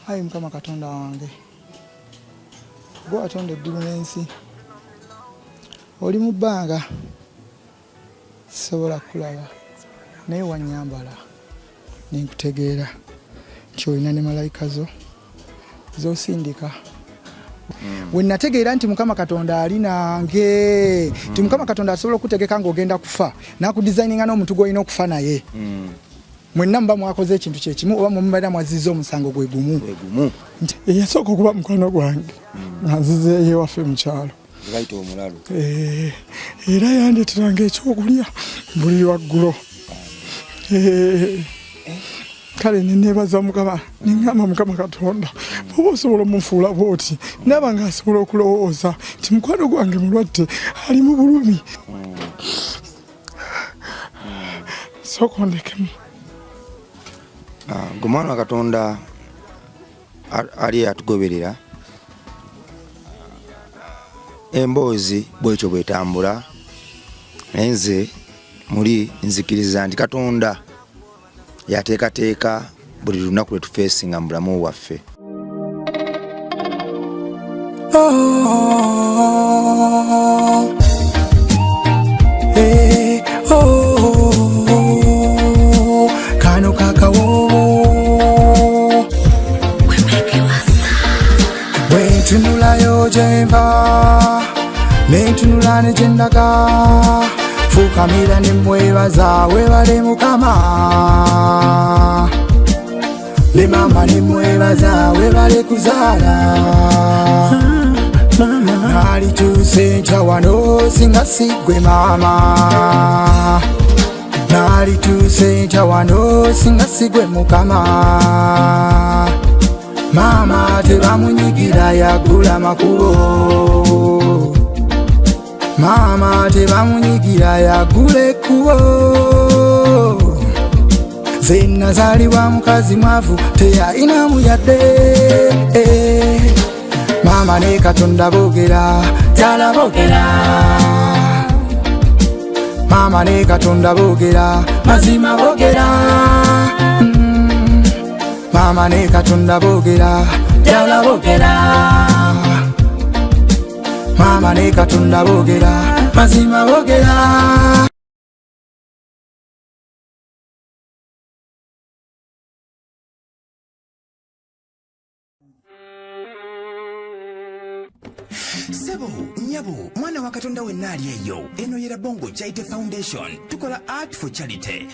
ayi Mukama Katonda wange gwe watonda eggulu n'ensi oli mu bbanga sisobola kulaba naye wanyambala nenkutegeera nti olina ne malayika zo zosindika we nategeera nti Mukama Katonda ali nange nti Mukama Katonda asobola okutegeka ng'ogenda kufa nakudesigninga n'omuntu gw'olina okufa naye mwenna muba mwakoze ekintu kyekimu oba mubaira mwaziza omusango gwe gumu eyasooka okuba mukwano gwange nga nzizeeyo ewaffe mu kyalo era yandeeteranga ekyokulya buli lwaggulo kale neneebaza Mukama neŋŋamba Mukama Katonda oba osobola omufuula bw'oti naaba ng'asobola okulowooza nti mukwano gwange mulwadde ali mu bulumi sooka ondekemu gwe mwana wa Katonda ali atugoberera emboozi bwekyo bwetambula naye nze muli nzikiriza nti Katonda yateekateeka buli lunaku lwe tufeesinga mu bulamu bwaffe. Kano kakawo wentunulayo gyemba nentunula ne gyendaga fukamira ne mwebaza webale Mukama ne mama ne mwebaza webale kuzaala nalituuse nkya wano singa sigwe mama nalituuse nkya wano singa sigwe Mukama mama tebamunyigira yagula makubo mama tebamunyigira yagula ekkubo ze nazaalibwa mukazi mwavu teyalinamu yadde mama ne Katonda boogera tala boogera mama ne Katonda boogera mazima boogera mama ne Katonda boogera tala boogera mama ne Katonda boogera mazima boogera. Sebo, nyabo, mwana wa Katonda wenna ali eyo. Eno yera Bongo Charity Foundation. Tukola art for charity.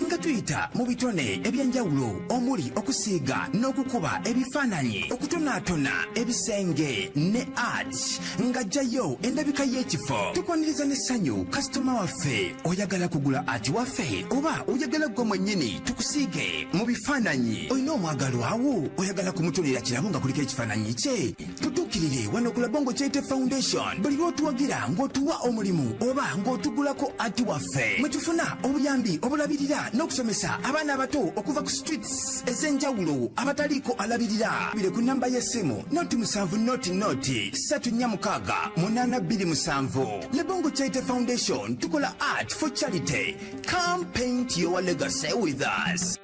Nga tuyita mu bitone ebyenjawulo omuli okusiiga n'okukuba ebifaananyi okutonaatona ebisenge ne art nga jjayo endabika y'ekifo. Tukwaniriza n'essanyu kasitoma waffe oyagala kugula art waffe oba oyagala gwe mwennyini tukusiige mu bifaananyi. Olina omwagalwa awo oyagala kumutonera kirabo nga kuliko ekifaananyi kye. Tutuukirire wano ku Bongo Charity Foundation buli lw'otuwagira ng'otuwa omulimu oba ng'otugulako ati waffe mwe tufuna obuyambi obulabirira n'okusomesa abaana abato okuva ku streets ez'enjawulo abataliiko alabirira. Bire ku nnamba y'essimu noti 7 noti 346 Le Bongo Charity Foundation tukola art for charity. Come paint your legacy with us.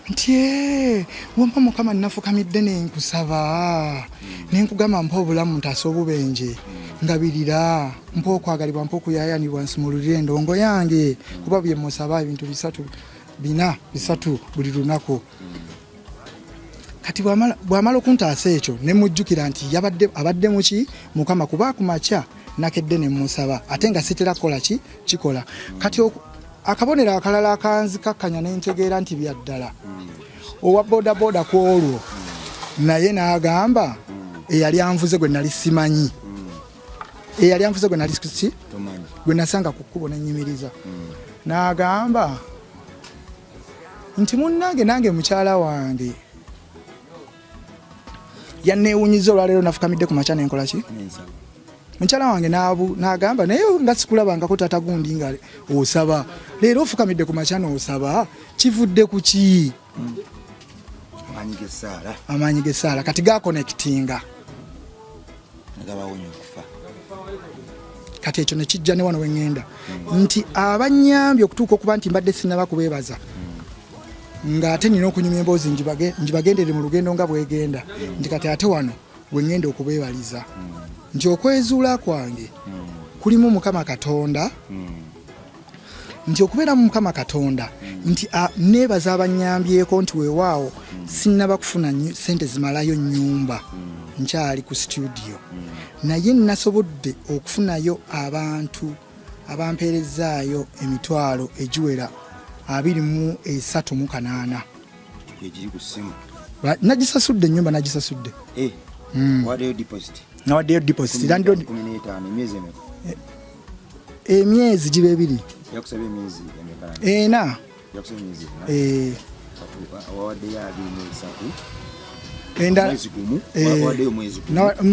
Ntie wampa Mukama nnafukamidde nenkusaba nenkugamba mpa obulamu ntaasa obubenje ngabirira mpa okwagalibwa mpa okuyaayanibwa nsumululire endongo yange kuba bye musaba ebintu bisatu buli lunaku. Kati bw'amala okuntaasa ekyo ne mujjukira nti abadde muki Mukama kuba kumakya nakedde ne musaba ate nga sitera kukola kikola. Kati akabonero akalala akanzikakkanya n'entegeera nti byaddala owa bodaboda ku olwo naye n'agamba eyali anvuze gwe nali simanyi eyali anvuze gwe nali gwe nasanga ku kkubo n'ennyimiriza n'agamba nti munnange nange mukyala wange yanneewunyiza olwaleero nafukamidde ku makya n'enkola ki mukyala wange n'agamba naye nga sikulabangako tata gundi nga osaba leero ofukamidde ku makya n'osaba kivudde ku ki? Amaanyi g'essaala kati gakonekitinga kati ekyo ne kijja ne wano we ŋŋenda nti abanyambye okutuuka okuba nti mbadde sinnaba kubeebaza ng'ate nina okunyumya emboozi njibagendere mu lugendo nga bwegenda nti kati ate wano bwe ŋŋenda okubeebaliza nti okwezuula kwange kulimu Mukama Katonda nti okubeera mu Mukama Katonda nti neebaza abannyambyeko nti weewaawo sinnaba kufuna ssente zimalayo nnyumba nkyali ku studio naye nasobodde okufunayo abantu abampeerezaayo emitwalo egiwera 23,800 egiri ku ssimu nagisasudde ennyumba nagisasudde nawaddeyo deposit emyezi giba ebiri yakusabye emyezi ena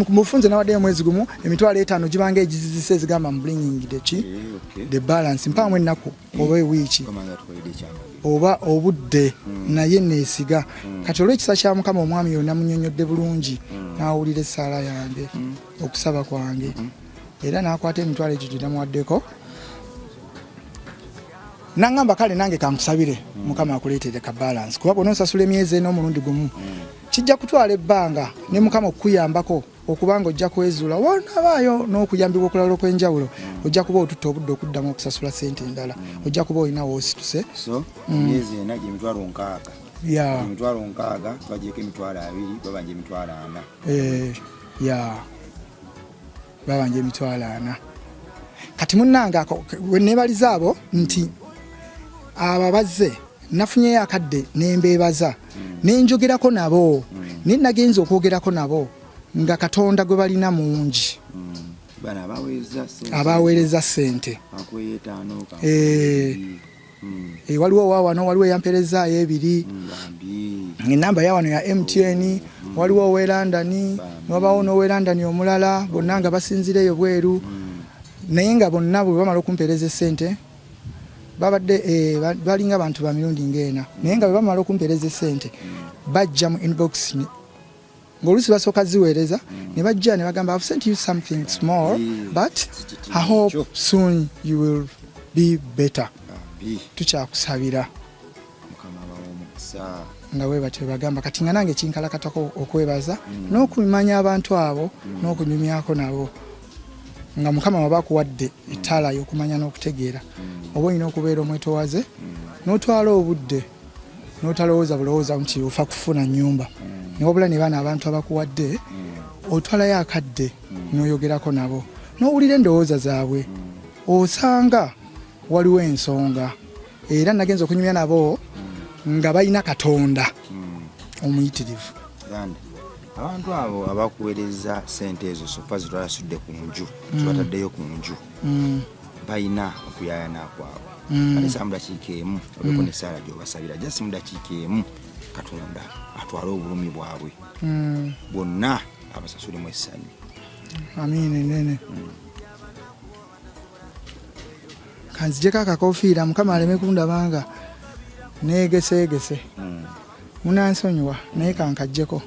mufunze nawaddeyo mwezi gumu emitwalo 5 gibanga egizizise ezigamba bringing the balance mpaamu ennaku oba ewiiki oba obudde naye neesiga kati olw'ekisa kya Mukama omwami yonna munnyonnyodde bulungi n'awulira essaala yange okusaba kwange era n'akwata emitwalo egyo gyenamuwaddeko nangamba kale nange kankusabire Mukama akuleetere ka balance kuba bw'onoosasula emyezi ena omulundi gumu kijja kutwala ebbanga ne Mukama okukuyambako okubanga ojja kwezuula wonabaayo n'okuyambibwa okulala okw'enjawulo ojja kuba otutta obudde okuddamu okusasula ssente endala ojja kuba olina woosituse emyezi ena gyemitwalo 6 emitwalo 6 twagyeko emitwalo 2 babanja emitwalo 4 babanja emitwalo 4 kati munnange weneebaliza abo nti ababazze nafunyeyo akadde nembeebaza nenjogerako nabo naye nagenza okwogerako nabo nga Katonda gwe balina mungi abaweereza ssente waliwo waawano waliwo eyampeerezaayo 2 enamba yawano ya MTN waliwo ow'e London wabaawo n'ow'e London omulala bonna nga basinzireyo bweru naye nga bonna bwe bamala okumpeereza essente babadde balinga abantu ba mirundi ng'ena naye nga bwe bamala okumpeereza essente bajja mu inbox ng'oluusi basooka ziweereza ne bajja ne bagamba I've sent you something small but I hope soon you will be better tukyakusabira nga bwe batyo bagamba kati nga nange kinkalakatako okwebaza n'okumanya abantu abo n'okunyumyako nabo nga Mukama wabakuwadde ettaala y'okumanya n'okutegeera oba olina okubeera omwetowaze n'otwala obudde n'otalowooza bulowooza nti ofa kufuna nnyumba ne wabula ne baana abantu abakuwadde otwalayo akadde n'oyogerako nabo n'owulira endowooza zaabwe osanga waliwo ensonga era nagenza okunyumya nabo nga balina Katonda omuyitirivu. Abantu abo abakuweereza ssente ezo sofa zitwalasudde ku nju zibataddeyo ku nju balina okuyaayana kwabwe ate sa mudakiika emu obeko n'essaala gy'obasabira jasi mudakiika emu Katonda atwale obulumi bwabwe bonna abasasulemu essanyu. Amiini nene. Kanzijeko akakofiira Mukama aleme kundabanga neegeseegese munansonyiwa naye kankajjeko.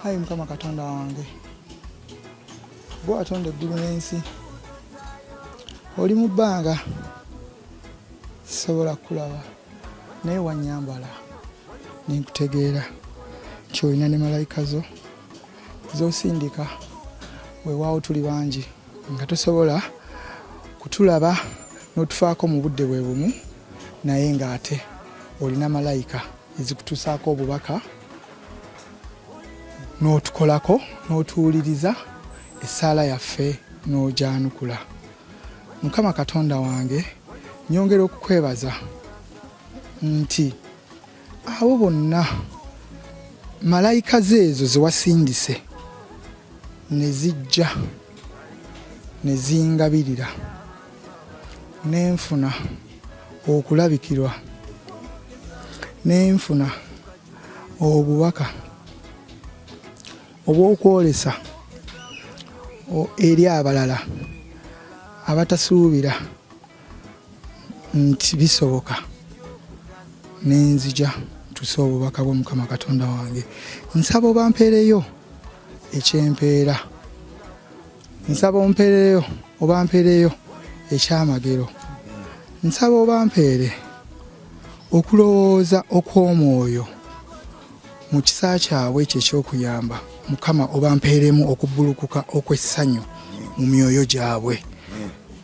Ayi Mukama Katonda wange gwe watonda eggulu n'ensi oli mu bbanga sisobola kulaba naye wannyambala nenkutegeera nti olina ne malayika zo z'osindika weewaawo tuli bangi nga tosobola kutulaba n'otufaako mu budde bwe bumu naye ng'ate olina malayika ezikutuusaako obubaka n'otukolako n'otuwuliriza essaala yaffe n'ogyanukula. Mukama Katonda wange nyongera okukwebaza nti abo bonna malayika zeezo ze wasindise ne zijja ne zingabirira nenfuna okulabikirwa nenfuna obubaka obw'okwolesa eri abalala abatasuubira nti bisoboka nenzija tusa obubaka bwa Mukama Katonda wange. Nsaba obampeereyo ekyempeera, nsaba ompeereyo obampeereyo ekyamagero nsaba obampeere okulowooza okw'omwoyo mu kisa kyabwe ekyo eky'okuyamba mukama obampeeremu okubbulukuka okw'essanyu mu myoyo gyabwe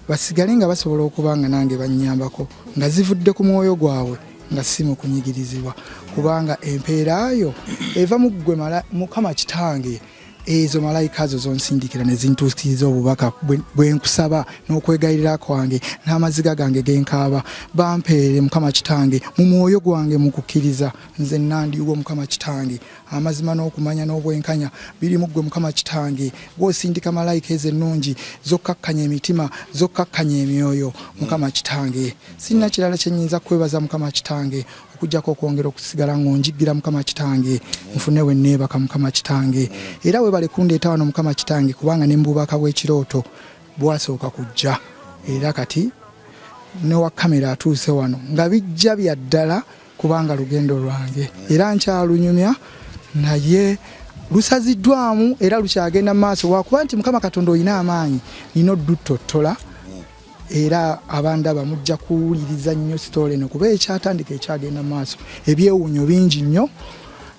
basigale nga basobola okuba nga nange bannyambako nga zivudde ku mwoyo gwabwe nga si mu kunyigirizibwa kubanga empeera yo eva mu ggwe mukama kitange ezo malayika zo zonsindikira ne zintuukiriza obubaka bwe nkusaba n'okwegayirira kwange n'amaziga gange genkaaba bampeere mukama kitange mu mwoyo gwange mu kukkiriza nze nandiwo mukama kitange amazima n'okumanya n'obwenkanya biri mu ggwe mukama kitange gw'osindika malayika ezo ennungi zokkakkanya emitima zokkakkanya emyoyo mukama kitange sirina kirala kye nnyinza kwebaza mukama kitange okujjako okwongera okusigala ng'onjiggira mukama kitange nfune we neebaka mukama kitange era we bale kundeeta wano mukama kitange kubanga ne mbubaka bw'ekirooto bwasooka kujja era kati ne wa kamera atuuse wano nga bijja bya ddala kubanga lugendo lwange era nkyalunyumya naye lusaziddwamu era lukyagenda mu maaso wakuba nti mukama katonda olina amaanyi nina oddutottola era abandaba mujja kuwuliriza nnyo sitole eno kuba ekyatandika ekyagenda mu maaso ebyewuunyo bingi nnyo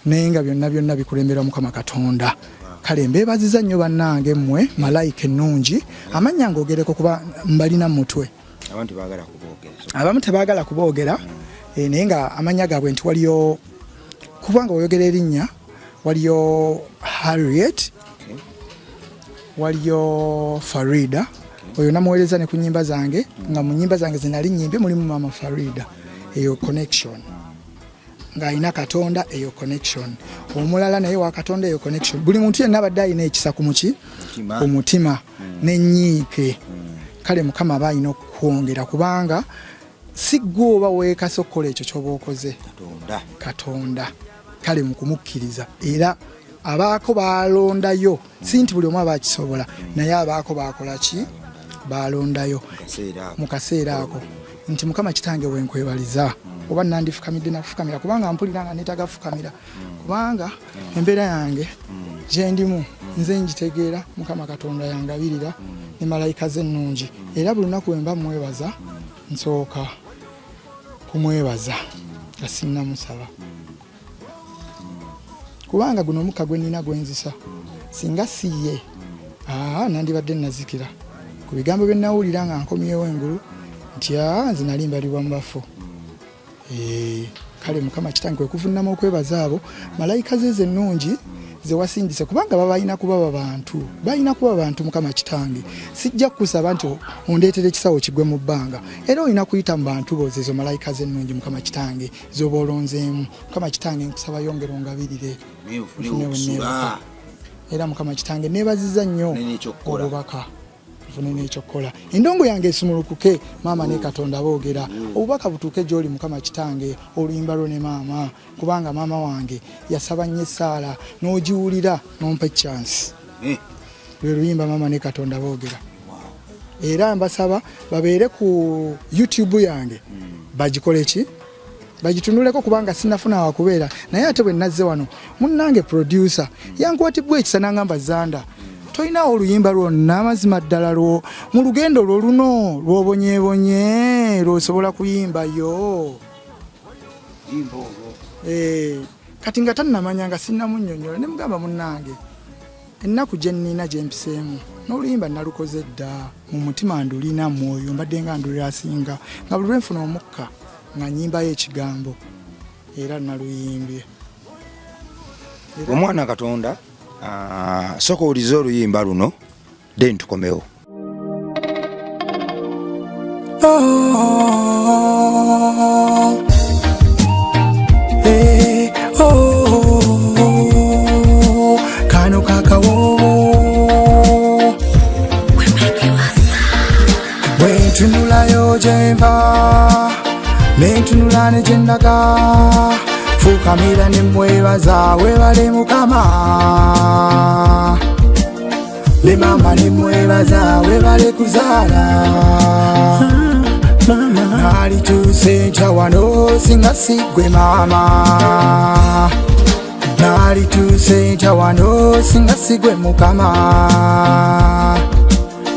naye nga byonna bikulembera mukama katonda kale mbeebaziza nnyo bannange mmwe malayika ennungi amannya ng'ogereko kuba mbalina mu mutwe abamu tebaagala kuboogera naye nga amannya gaabwe nti waliyo kubanga oyogera erinnya waliyo Harriet waliyo Farida oyo namuweereza ne ku nnyimba zange nga mu nnyimba zange zinali nnyimbe mulimu mama Farida eyo connection ng'alina katonda eyo connection omulala naye wa katonda eyo connection buli muntu yenna abadde alina ekisa ku mutima n'ennyiike kale mukama aba alina okwongera kubanga si ggwe oba weekase okukola ekyo ky'oba okoze katonda kale mu kumukkiriza era abaako balondayo si nti buli omu aba akisobola naye abaako bakola ki balondayo mu kaseera ako nti mukama kitange wenkwebaliza oba nandifukamidde nakufukamira kubanga mpulira nga netagafukamira kubanga embeera yange gyendimu nze njitegeera mukama katonda yangabirira ne malayika ze ennungi era buli lunaku wemba mwebaza nsooka kumwebaza nga sinnamusaba kubanga guno omukka gwe nnina gwenzisa singa siye nandibadde nazikira ku bigambo bye nawulira nga nkomyewo engulu nti nze nali mbalibwa mu bafu kale mukama kitange kwe kuvunnama okwebaza abo malayika ze ennungi ze wasindise kubanga balina kuba bantu mukama kitange sijja kusaba nti ondeetere ekisawo kigwe mu bbanga era olina kuyita mu bantu boze ezo malayika ze ennungi mukama kitange zoba olonzeemu mukama kitange nkusaba yongera ongabirire era mukama kitange neebaziza nnyo obubaka nfune n'ekyokukola endongo yange esumulukuke maama ne katonda boogera obubaka butuuke gy'oli mukama kitange oluyimba lwo ne maama kubanga maama wange yasaba nnyo essaala n'ogiwulira n'ompa chance lwe luyimba maama ne katonda boogera era mbasaba babeere ku YouTube yange bagikole ki bagitunuleko kubanga sinafuna wakubeera naye ate bwe nazze wano munnange producer yankwatibwa ekisa n'angamba Zanda toyina oluyimba lwonna amazima ddala lwo mu lugendo lwo luno lw'obonyebonye lw'osobola kuyimbayo kati nga tannamanya nga sinnamunnyonnyola ne mugamba munnange ennaku gye nnina gye mpiseemu n'oluyimba nalukoze dda mu mutima ndulina mwoyo mbadde nga ndulira asinga nga buli lwenfuna omukka nga nnyimbayo ekigambo era naluyimbye omwana katonda sooka owulize oluyimba luno then tukomewo. Kano kakawo wentunulayo gyenva nentunula ne gyendaga fukamira ne mwebaza webale mukama ne mama ne mwebaza webale kuzaala nali tuuse nkya wano singa sigwe mama nali tuuse nkya wano singa sigwe mukama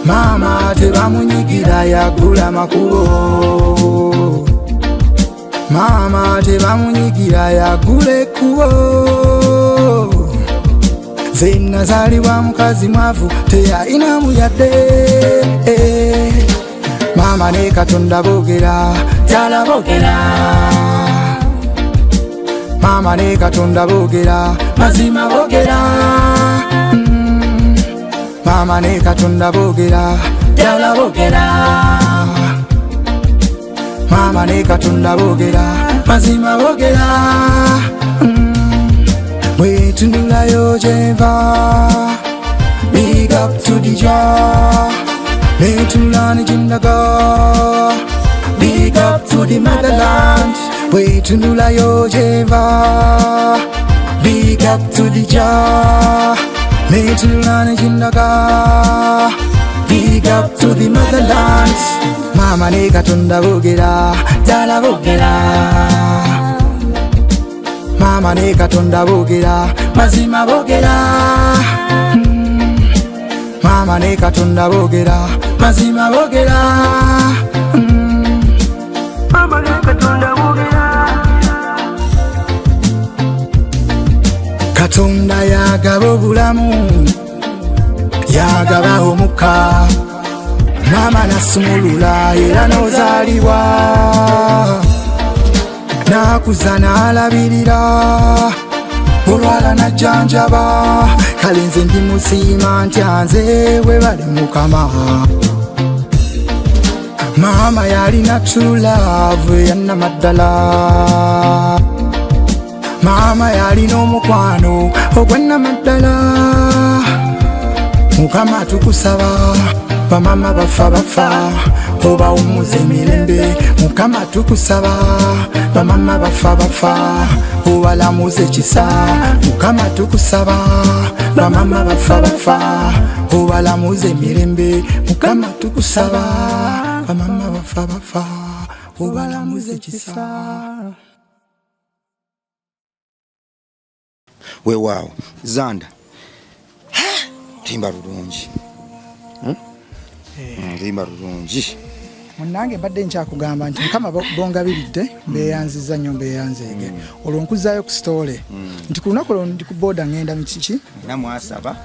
Mama tebamunyigira yagula makubo. Mama tebamunyigira yagula ekkubo. Nze nazaalibwa mukazi mwavu teyalinamu yadde. Mama ne Katonda boogera jala boogera. Mama ne Katonda boogera mazima boogera. Mama ne Katonda boogera jala boogera. Mama ne Katonda boogera mazima boogera. Mwetunulayo gyenva, big up to the jar. Mwetunulani jindaga, big up to the motherland. Mwetunulayo gyenva, big up to the jar. Mwetunulani jindaga, big up to the motherland. Mama ne Katonda boogera jala boogera. Mama ne Katonda boogera mazima boogera. Mama ne Katonda boogera mazima boogera. Mama ne Katonda boogera. Katonda yagaba obulamu, yagaba omukka. Mama nasumulula era n'ozaalibwa. Nakuza n'alabirira, olwala najjanjaba. Kale nze ndi musiima ntya nze webale Mukama. Mama yalina true love eyannamaddala. Mama yalina omukwano ogwannamaddala. Mukama tukusaba bamama bafa obawummuza emirembe. Mukama tukusaba bamama bafa obalamuza ekisa. Mukama tukusaba bamama bafa obalamuza emirembe. Mukama tukusaba bamama bafa obalamuza ekisa. Weewaawo Zanda timba lulungi. Timba lulungi. Munange mbadde nkyakugamba nti Mukama bongabiridde mbeyanziza nnyo mbeyanzeege. Olwo nkuzaayo ku stole nti ku lunaku olwo ndi ku booda ngenda mu kiki namwasaba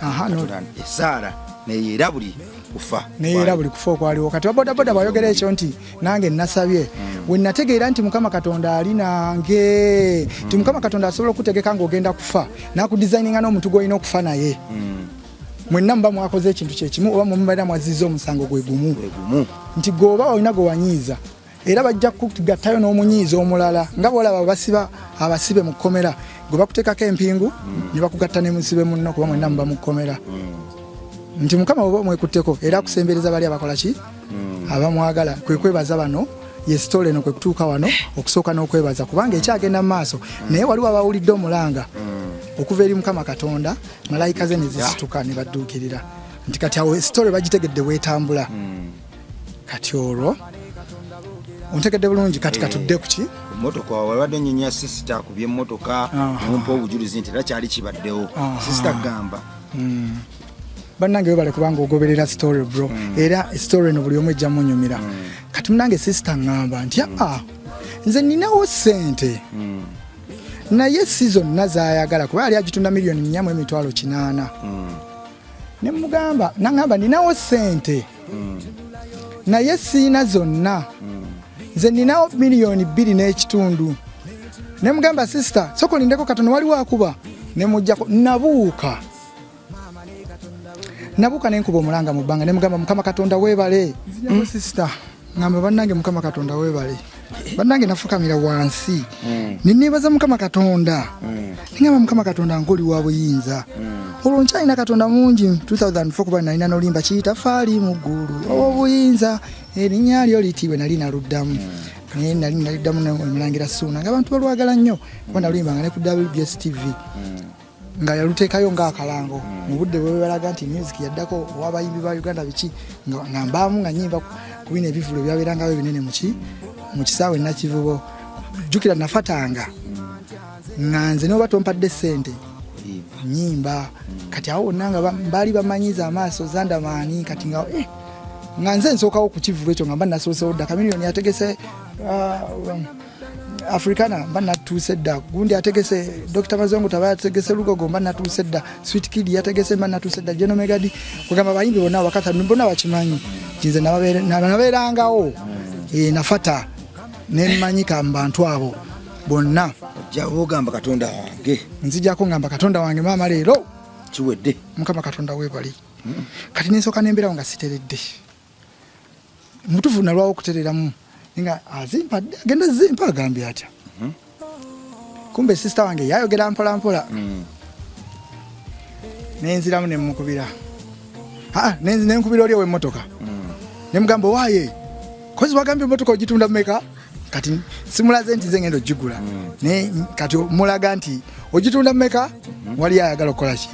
esaala neyeera buli kufa. Neyeera buli kufa okwaliwo. Kati wabodaboda bwayogera ekyo nti nange nasabye we nategeera nti Mukama Katonda ali nange. Nti Mukama Katonda asobola okutegeka ng'ogenda kufa n'akudesigninga n'omuntu gw'olina okufa naye. Mwenna muba mwakoze ekintu kyekimu oba mubaira mwazizza omusango gwe gumu. Nti gwoba olina gwe wanyiiza era bajja kugattayo n'omunyiiza omulala nga bwolaba basiba abasibe mu kkomera gwe bakuteekako empingu ne bakugatta ne musibe munno kuba mwenna muba mu kkomera. Nti Mukama oba mwekutteko era akusembereza bali abakola ki abamwagala. Kwe kwebaza bano ye story eno kwe kutuuka wano okusooka n'okwebaza kubanga ekyagenda mu maaso naye waliwo abawulidde omulanga okuva eri Mukama Katonda malayika ze ne zisituka ne badduukirira. Nti kati awo story bagitegedde weetambula. Kati olwo ontegedde bulungi. Kati katudde ku ki motoka wabadde nnyenya sister kubye emmotoka nompa obujulizi nti era kyali kibaddewo. Sister gamba bannange webale kubanga ogoberera story bro. Era story eno buli omu ejja munyumira. Kati munange sister ngamba nti nze ninawo ssente naye season nazayagala kuba yali agitunda $4,800,000. Ne mugamba nangamba ninawo ssente naye siina zonna. Nze ninawo $2,250,000. Ne mugamba sister soko lindeko katono waliwo akuba. Ne mujjako nabuuka nenkuba omulanga mu bbanga ne mugamba Mukama Katonda weebale. Sister ngamba bannange Mukama Katonda weebale. Bannange nafukamira wansi ninneebaza Mukama Katonda. Ningamba Mukama Katonda nkoli wa buyinza. Olwo nkyalina Katonda mungi 2004 kuba nalina n'olimba kiyita faali mu ggulu obuyinza erinnya lyo litiibwe nali naluddamu. Naye nali naliddamu n'omulangira Ssuuna ng'abantu balwagala nnyo kuba nalulimbanga ne ku WBS TV nga yaluteekayo ng'akalango mu budde bwe balaga nti music yaddako owabayimbi ba Uganda biki nga mbaamu nga nnyimba ku bino ebivulo byabeerangawo ebinene mu kisaawe Nakivubo. Jjukira nafatanga nga nze n'oba tompadde ssente nnyimba. Kati awo wonna nga baali bamanyiza amaaso Zandamaani kati nga nga nze nsookawo ku kivulo ekyo nga mba nasoose odda Chameleone ategese Africana mba natuuse dda gundi ategese Dr. Mazongo taba ategese Lugogo mba natuuse dda Sweet Kid yategese mba natuuse dda Jeno Megadi kugamba bayimbi bonna wakata mbona bakimanyi kinze nabeerangawo nafata nemanyika mbantu abo bonna ojjawo ogamba Katonda wange nzijako ngamba Katonda wange maama leero kiwedde Mukama Katonda weebali kati nensooka nemberawo nga siteredde mutufu nalwawo okutereramu nga azimpa agenda zimpa agambye atya kumbe sister wange yayogera mpola mpola nenziramu nemukubira nenkubira oli ow'emmotoka nemugamba waaye kozi wagambye emmotoka ogitunda meka kati simulaze nti nze ngenda ogigula naye kati mulaga nti ogitunda meka wali ayagala okukola ki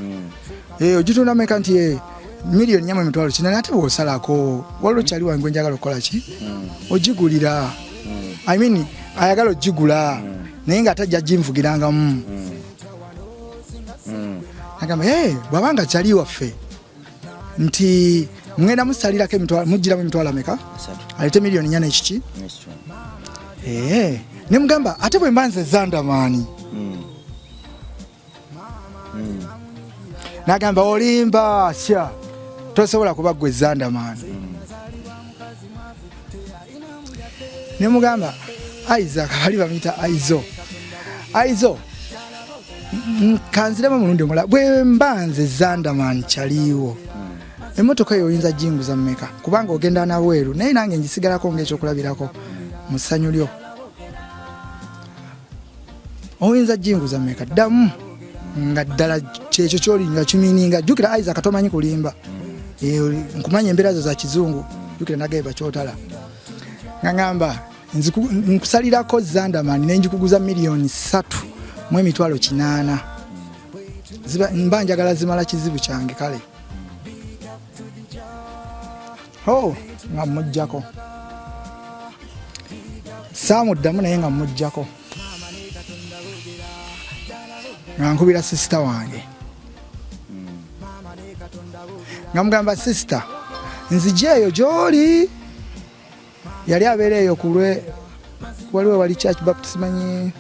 ogitunda meka nti milioni 4,400 ate bw'osalako waliwo kyali wange njagala okukola ki ogigulira I mean ayagala ogigula naye nga tajja ginvugirangamu agamba bwabanga kyali waffe nti mwenda musalirako emitwalo mugiramu emitwalo ameka alete milioni 4 ekiki nemugamba ate bwe mba nze Zandamani nagamba olimba sya tosobola kuba gwe Zandamani nemugamba Isaac bali bamuyita Aizo kanziremu mulundi omulala bwe mba nze Zandamani kyaliwo emmotoka eyo oyinza jinguza mmeka kubanga ogenda nabweru naye nange njisigalako ng'ekyokulabirako mu ssanyu lyo oyinza jinguza mmeka ddamu nga ddala kyekyo kyolinga kimininga jjukira Isaac tomanyi kulimba nkumanya embeera zo za kizungu jjukira nageba kyotala ngamba nkusalirako Zandamani nenjikuguza milioni 3,800 mba njagala zimala kizibu kyange kale nga mujjako saamuddamu naye nga mujjako nga nkubira sister wange nga mugamba sister nzijeeyo gy'oli yali abeera eyo kulwe waliwo wali church baptist manyi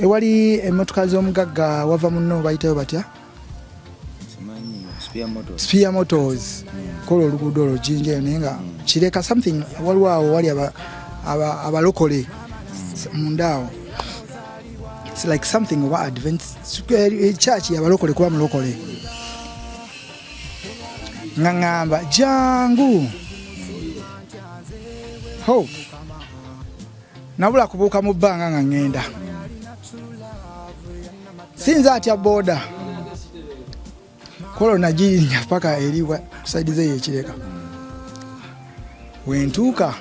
ewali emmotoka z'omugagga wava munno bayitayo batya Spear Motors kola oluguudo olwo jinja eyo naye nga kireka something waliwo awo wali abalokole mundaawo it's like something oba Adventist church yabalokole kuba mulokole nga ngamba jangu nabula kubuuka mu bbanga nga ngenda sinza atya boda kolo nagirinnya paka eriwa kusaidize yekireka wentuuka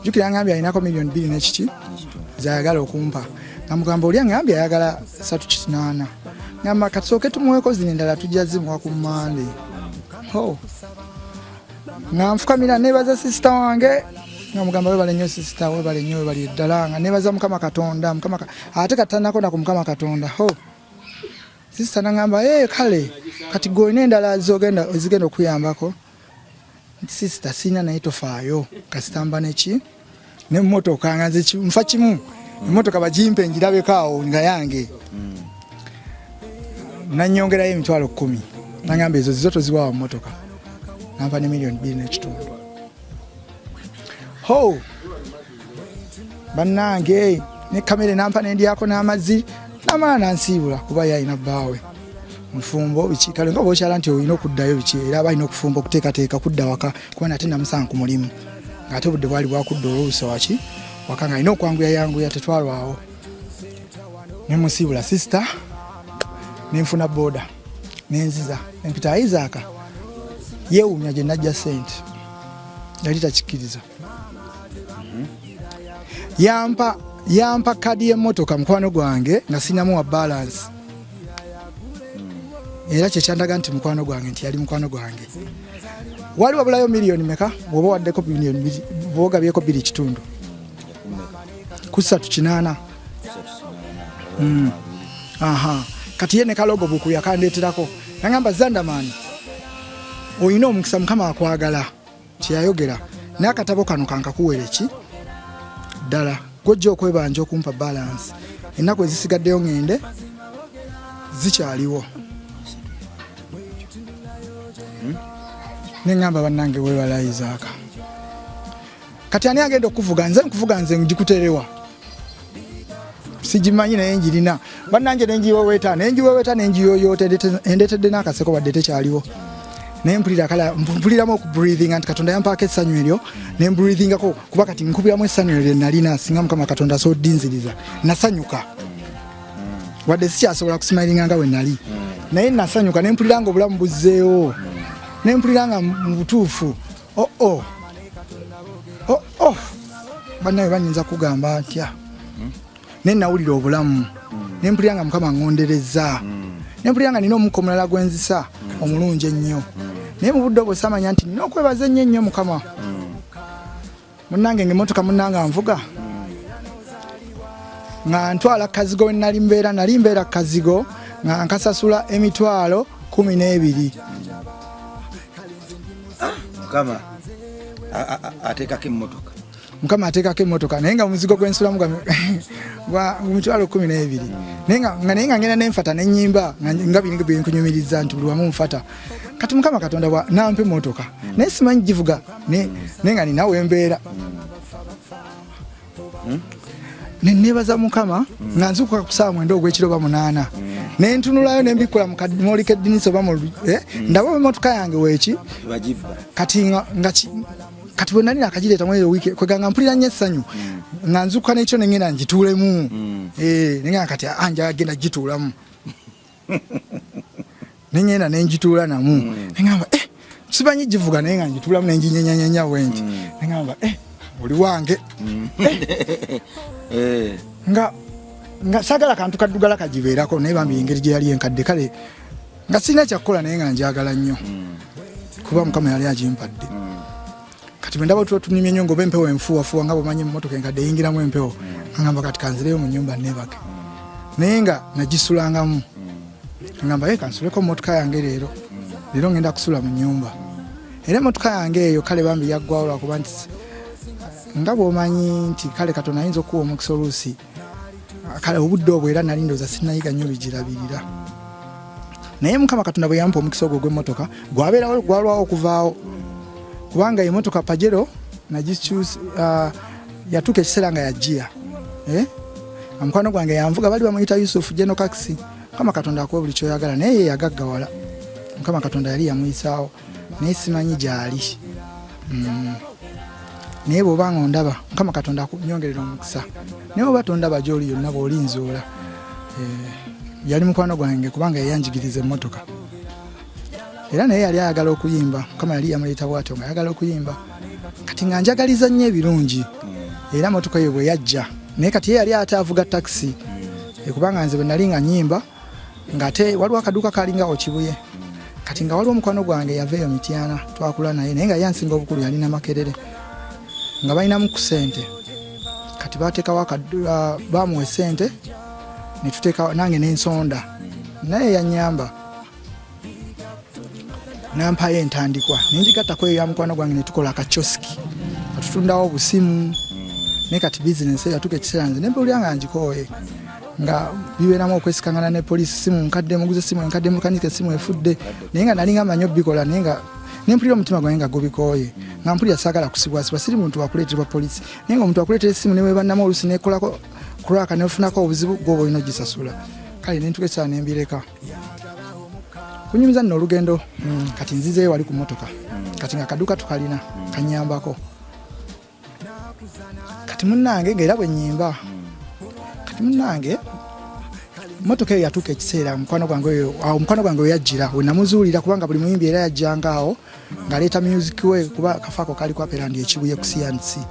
jukira ngambye alinako milioni 2 n'ekiki zayagala okumpa namugamba oli angambye ayagala 3,800 ngamba katusooke tumuweeko zino endala tujja zimuwa ku Mande nga nfukamira nebaza sister wange nga mugamba webale nnyo sister webale nnyo webale ddala nga nebaza Mukama Katonda ate katanako na ku Mukama Katonda sister nangamba kale kati gwe endala zigenda okuyambako sister sina naye tofaayo kasitamba neki nemmotoka nga nze nfa kimu emmotoka bagimpe njirabeko awo nga yange nanyongerayo emitwalo 10 nangamba ezo zizo toziwawa mmotoka nampa ne milioni 2 n'ekitundu bannange ne kamere nampa nendyako n'amazzi namala nansiibula kuba yalina bbaawe mufumbo biki kale nga bwokyala nti olina okuddayo biki era aba alina okufumba okuteekateeka kudda waka kuba nate namusanga ku mulimu ng'ate obudde bwali bwakudda olwoluusa waka nga alina okwanguyayanguya tetwalwawo nemusiibula sister nenfuna boda nenziza nempita Isaac yeewuumya gye najja sente yali takikkiriza yampa kadi y'emmotoka mukwano gwange nga sinamu wa balance era kyekyandaga nti mukwano gwange nti yali mukwano gwange wali wabulayo milioni meka bwoba waddeko milioni bwogabyeko 2 kitundu ku 3,800 kati ye ne kalogo buku yakandeeterako nagamba Zandamani olina omukisa Mukama akwagala kyeyayogera n'akatabo kano kankakuwere ki ddala gojja okwebanja okumpa balance ennaku ezisigaddeyo ngende zikyaliwo neŋŋamba bannange webala Isaac kati ani agenda okuvuga nze ngikuterewa sigimanyi naye njirina bannange nenjiweweeta nenjiyoyoota endetedde n'akaseko badde tekyaliwo naye mpuliramu okubreathinga nti Katonda yampaako essanyu eryo ne mbreathingako kuba kati nkubiramu essanyu eryo nalina singa Mukama Katonda soddinziriza nasanyuka wadde sikyasobola kusimayiringa nga bwe nali naye nasanyuka ne mpuliranga obulamu buzzeewo ne mpuliranga mu butuufu bannaye banyinza kugamba ntya ne nawulira obulamu ne mpuliranga Mukama ngondereza ne mpuliranga nina omukka omulala gwenzisa omulungi ennyo naye mu budde obwo samanya nti nina okwebaza ennyo Mukama munnange ng'emmotoka munnanga nvuga nga ntwala kazigo we nali mbeera kazigo nga nkasasula emitwalo 12 Mukama ateekako emmotoka Mukama ateekako emmotoka naye nga muzigo gwensulamu gwa mitwalo 12 naye nga ngenda nenfata nenyimba nga biri byenkunyumiriza nti buli wamu nfata kati Mukama Katonda nampa emmotoka naye simanyi givuga naye nga ninawe embeera nenebaza Mukama nga nzukuka ku ssaawa 9 ogw'ekiro oba 8 nentunulayo nembikula mu kadimoli k'eddinisa oba ndaba emmotoka yange weeki kati bwe nali nakagireeta mu eyo wiiki kweganga mpulira nnyo essanyu nga nzukuka n'ekyo nengenda ngituulemu nenga kati anja agenda gituulamu nengenda nengituula namu nengamba simanyi givuga naye nga ngituulamu nenginyenyanyenya wenti nengamba oli wange nga sagala kantu kaddugala kagibeerako naye bambi engeri gye yali enkadde kale nga sirina kyakkola naye nga njagala nnyo kuba Mukama yali agimpadde kati bwe ndaba tunimye nnyo ngoba empewo enfuwafuwa nga bwemanyi emmotoka enkadde eyingiramu empewo ngamba kati kanzireyo mu nnyumba neebake naye nga nagisulangamu ngamba kansuleko emmotoka yange leero ngenda kusula mu nnyumba era emmotoka yange eyo kale bambi yaggwawo lwakuba nti nga bw'omanyi nti kale Katonda ayinza okuwa omukisa oluusi kale obudde obwo era nali ndowooza sinnayiga nnyo bigirabirira naye Mukama Katonda bwe yampa omukisa ogwo gw'emmotoka gwalwawo okuvaawo kubanga emmotoka Pajero nagikyusa yatuuka ekiseera nga yajjiya omukwano gwange yanvuga bali bamuyita Yusufu General Taxi Mukama Katonda akuwe buli kyoyagala naye ye yagaggawala Mukama Katonda yali yamuyisaawo naye simanyi gyali naye bw'oba nga ondaba Mukama Katonda akunyongerera omukisa naye oba tondaba gy'oli yonna bw'olinzuula yali mukwano gwange kubanga yayanjigiriza emmotoka era naye yali ayagala okuyimba Mukama yali yamuleeta bw'atyo nga ayagala okuyimba kati nga njagaliza nnyo ebirungi era motoka eyo bwe yajja naye kati ye yali ate avuga takisi kubanga nze bwe nali nga nnyimba ng'ate waliwo akaduuka kaalingaawo Kibuye kati nga waliwo omukwano gwange yava eyo Mityana twakula naye nga yansinga obukulu yalina Makerere nga balinamu ku ssente kati baateekawo bamuwa essente ne tuteeka nange n'ensonda naye yannyamba nampayo entandikwa nenjigattako eyo ya mukwano gwange ne tukola akakyoski atutundawo obusimu naye kati bizinesi eyo yatuuka ekiseera nze nembulira nga ngikooye nga bibeeramu okwesikangana ne poliisi simu nkadde muguze simu enkadde mukanike simu efudde naye nga nali nga manyi obbikola naye nga nempulira omutima gwange nga gubikooye nga mpulira saagala kusibwasibwa siri muntu wakuleeterwa poliisi naye nga omuntu wakuleetera essimu ne webannamu oluusi nekolako kulwaka nefunako obuzibu gwoba olina ogisasula kale nentuka ekiseera nembireka kunyumiza nno olugendo kati nzizeeyo wali ku mmotoka kati nga kaduuka tukalina kanyambako kati munnange ngaera bwe nnyimba kati munnange mmotoka eyo yatuuka ekiseera mukwano gwange we yajjira we namuzuulira kubanga buli muyimbi era yajjangaawo ng'aleeta music we kuba kafaako kaali ku Aperandi ekibuye ku CNC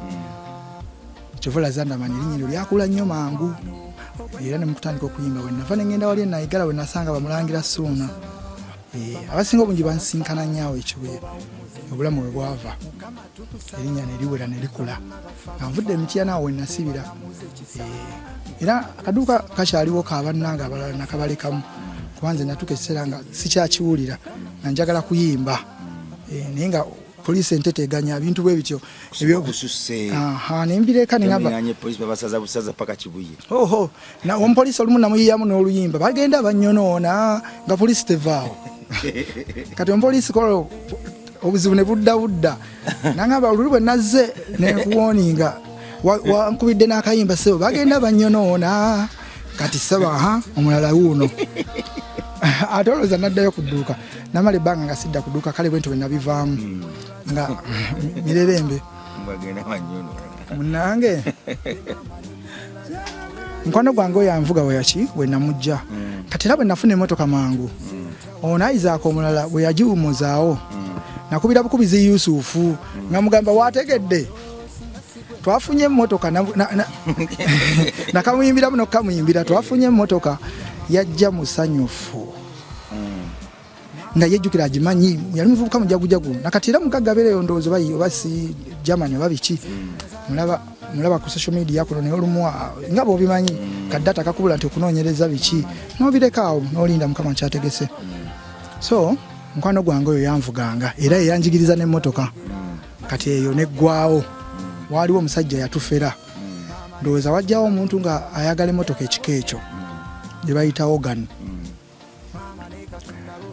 kyovola zandamani erinnya eryo lyakula nnyo mangu era ne mukutandika okuyimba we nava ne ngenda wali enayigala we nasanga bamulangira Suuna abasinga obungi bansinkana nnyo ekibuye obulamu we bwava erinnya ne liwera ne likula nga nvudde Mityana awo we nasibira era akaduuka kakyaliwo kabannanga abalala nakabalekamu kuba nze natuuka ekiseera nga sikyakiwulira nga njagala kuyimba naye nga poliisi enteteganya bintu bwe bityo ebyokususe nembireka nengamba poliisi babasaza busaza paka kibuye na omupoliisi olumu namuyiyamu n'oluyimba bagenda banyonoona nga poliisi tevaawo kati omupoliisi kolo obuzibu ne budda nangamba oluli bwe nazze nekuwoninga wankubidde n'akayimba sebo bagenda banyonoona kati saba omulala wuuno ate olowooza naddayo ku dduuka namala ebbanga nga sidda ku dduuka kale bwentyo bwe nabivaamu nga mirerembe munange mukwano gwange oyo anvuga weyaki we namujja kati era bwe nafuna emmotoka mangu ono ayizaako omulala bwe yagiwumuzaawo nakubira bukubizi Yusufu nga mugamba wategedde twafunye emmotoka nakamuyimbiramu nokamuyimbira twafunye emmotoka yajja musanyufu nga yejjukira agimanyi yali muvubuka mujagujagu nakati era mugaggabeereyo ndowooza basi Germany oba biki mulaba ku social media kuno naye olumu nga bw'obimanyi kaddata kakubula nti okunoonyereza biki n'obireka n'olinda mukama kyategese so mukwano gwange oyo yanvuganga era yeyanjigiriza n'emmotoka kati eyo neggwawo waaliwo omusajja yatufera ndowooza wajjawo omuntu nga ayagala emmotoka ekika ekyo gye bayita organ